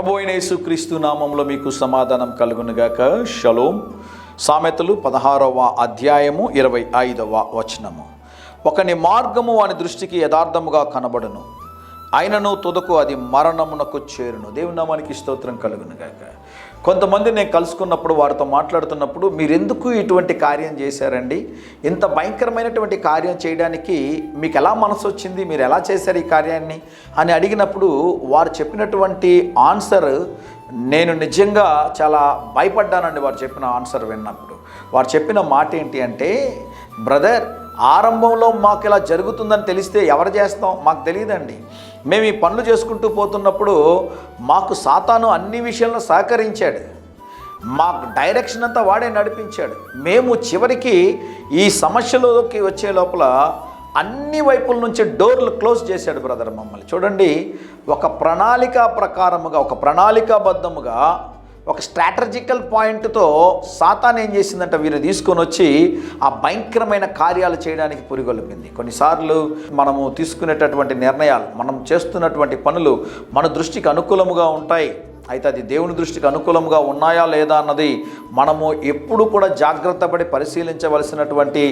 ప్రభు అయిన యేసుక్రీస్తు నామంలో మీకు సమాధానం కలుగునుగాక. షలోమ్. సామెతలు 16వ అధ్యాయము 25వ వచనము. ఒకని మార్గము వాని దృష్టికి యథార్థముగా కనబడును, అయినను తుదకు అది మరణమునకు చేరును. దేవుని నామానికి స్తోత్రం కలుగునుగాక. కొంతమంది నేను కలుసుకున్నప్పుడు, వారితో మాట్లాడుతున్నప్పుడు, మీరెందుకు ఇటువంటి కార్యం చేశారండి, ఇంత భయంకరమైనటువంటి కార్యం చేయడానికి మీకు ఎలా మనసు వచ్చింది, మీరు ఎలా చేశారు ఈ కార్యాన్ని అని అడిగినప్పుడు వారు చెప్పినటువంటి ఆన్సర్ నేను నిజంగా చాలా భయపడ్డానండి. వారు చెప్పిన ఆన్సర్ విన్నప్పుడు వారు చెప్పిన మాట ఏంటి అంటే, బ్రదర్, ఆరంభంలో మాకు ఇలా జరుగుతుందని తెలిస్తే ఎవరు చేస్తాం, మాకు తెలియదండి. మేము ఈ పనులు చేసుకుంటూ పోతున్నప్పుడు మాకు సాతాను అన్ని విషయాల్లో సహకరించాడు, మాకు డైరెక్షన్ అంతా వాడే నడిపించాడు. మేము చివరికి ఈ సమస్యలోకి వచ్చే లోపల అన్ని వైపుల నుంచి డోర్లు క్లోజ్ చేశాడు బ్రదర్ మమ్మల్ని. చూడండి, ఒక ప్రణాళిక ప్రకారముగా, ఒక ప్రణాళికాబద్ధముగా, ఒక స్ట్రాటజికల్ పాయింట్తో సాతాన్ ఏం చేసిందంట, వీరు తీసుకొని వచ్చి ఆ భయంకరమైన కార్యాలు చేయడానికి పురిగొల్పింది. కొన్నిసార్లు మనము తీసుకునేటటువంటి నిర్ణయాలు, మనం చేస్తున్నటువంటి పనులు మన దృష్టికి అనుకూలముగా ఉంటాయి. అయితే అది దేవుని దృష్టికి అనుకూలంగా ఉన్నాయా లేదా అన్నది మనము ఎప్పుడు కూడా జాగ్రత్త పడి పరిశీలించవలసినటువంటి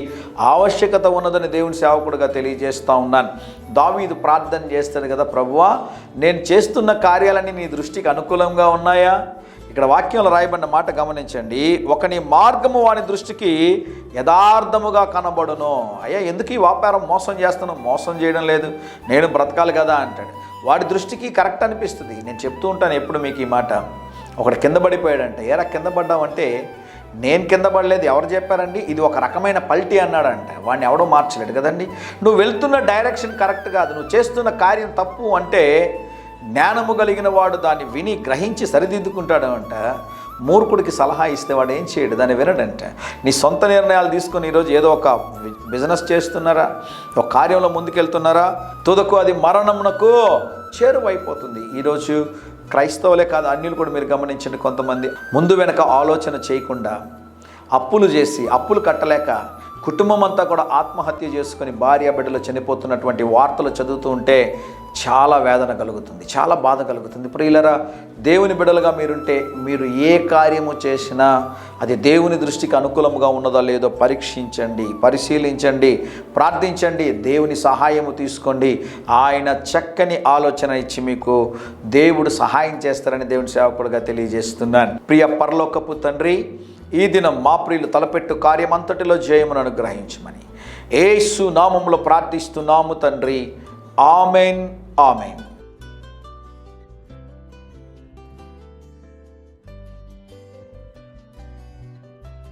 ఆవశ్యకత ఉన్నదని దేవుని సేవకుడిగా తెలియజేస్తూ ఉన్నాను. దావీదు ప్రార్థన చేస్తాడు కదా, ప్రభువా, నేను చేస్తున్న కార్యాలన్నీ నీ దృష్టికి అనుకూలంగా ఉన్నాయా? ఇక్కడ వాక్యంలో రాయబడిన మాట గమనించండి. ఒకని మార్గము వాని దృష్టికి యథార్థముగా కనబడును. అయ్యా, ఎందుకు ఈ వ్యాపారం మోసం చేస్తున్నావు? మోసం చేయడం లేదు, నేను బ్రతకాలి కదా అంటాడు. వాడి దృష్టికి కరెక్ట్ అనిపిస్తుంది. నేను చెప్తూ ఉంటాను ఎప్పుడు మీకు ఈ మాట. ఒకడు కింద పడిపోయాడంటే, ఏరా కింద పడ్డావంటే, నేను కింద పడలేదు, ఎవరు చెప్పారండి, ఇది ఒక రకమైన పల్టీ అన్నాడంట. వాడిని ఎవడో మార్చలేడు కదండి. నువ్వు వెళ్తున్న డైరెక్షన్ కరెక్ట్ కాదు, నువ్వు చేస్తున్న కార్యం తప్పు అంటే జ్ఞానము కలిగిన వాడు దాన్ని విని గ్రహించి సరిదిద్దుకుంటాడు అంట. మూర్ఖుడికి సలహా ఇస్తే వాడు ఏం చేయడు, దాన్ని వినడంట. నీ సొంత నిర్ణయాలు తీసుకొని ఈరోజు ఏదో ఒక బిజినెస్ చేస్తున్నారా, ఒక కార్యంలో ముందుకెళ్తున్నారా, తుదకు అది మరణమునకు చేరువైపోతుంది. ఈరోజు క్రైస్తవులే కాదు, అన్యులు కూడా మీరు గమనించండి. కొంతమంది ముందు వెనక ఆలోచన చేయకుండా అప్పులు చేసి, అప్పులు కట్టలేక కుటుంబం అంతా కూడా ఆత్మహత్య చేసుకొని భార్య బిడ్డలు చనిపోతున్నటువంటి వార్తలు చదువుతూ ఉంటే చాలా వేదన కలుగుతుంది, చాలా బాధ కలుగుతుంది. ప్రియులరా, దేవుని బిడ్డలుగా మీరుంటే మీరు ఏ కార్యము చేసినా అది దేవుని దృష్టికి అనుకూలంగా ఉన్నదో లేదో పరీక్షించండి, పరిశీలించండి, ప్రార్థించండి, దేవుని సహాయము తీసుకోండి. ఆయన చక్కని ఆలోచన ఇచ్చి మీకు దేవుడు సహాయం చేస్తారని దేవుని సేవకుడిగా తెలియజేస్తున్నాను. ప్రియ పరలోకపు తండ్రి, ఈ దినం మా ప్రియులు తలపెట్టు కార్యమంతటిలో జయమును అనుగ్రహించమని యేసు నామములో ప్రార్థిస్తున్నాము తండ్రి. Amen, amen.